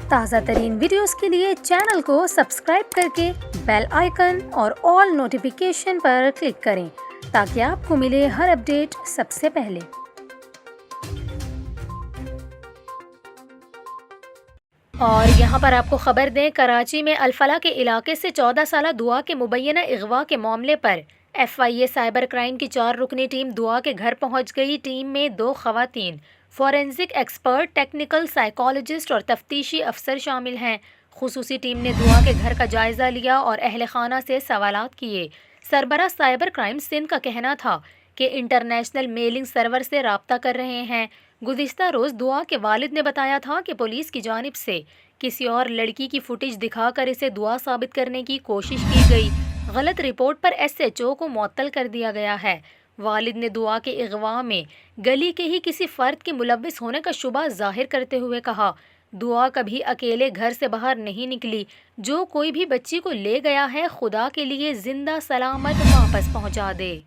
تازہ ترین ویڈیوز کے لیے چینل کو سبسکرائب کر کے بیل آئیکن اور آل نوٹیفیکیشن پر کلک کریں تاکہ آپ کو ملے ہر اپڈیٹ سب سے پہلے۔ اور یہاں پر آپ کو خبر دیں، کراچی میں الفلاح کے علاقے سے 14 سالہ دعا کے مبینہ اغوا کے معاملے پر FIA سائبر کرائم کی 4 رکنی ٹیم دعا کے گھر پہنچ گئی۔ ٹیم میں 2 خواتین فورینزک ایکسپرٹ، ٹیکنیکل سائیکالوجسٹ اور تفتیشی افسر شامل ہیں۔ خصوصی ٹیم نے دعا کے گھر کا جائزہ لیا اور اہل خانہ سے سوالات کیے۔ سربراہ سائبر کرائم سندھ کا کہنا تھا کہ انٹرنیشنل میلنگ سرور سے رابطہ کر رہے ہیں۔ گزشتہ روز دعا کے والد نے بتایا تھا کہ پولیس کی جانب سے کسی اور لڑکی کی فوٹیج دکھا کر اسے دعا ثابت کرنے کی کوشش کی گئی۔ غلط رپورٹ پر SHO کو معطل کر دیا گیا ہے۔ والد نے دعا کے اغوا میں گلی کے ہی کسی فرد کے ملوث ہونے کا شبہ ظاہر کرتے ہوئے کہا، دعا کبھی اکیلے گھر سے باہر نہیں نکلی۔ جو کوئی بھی بچی کو لے گیا ہے، خدا کے لیے زندہ سلامت واپس پہنچا دے۔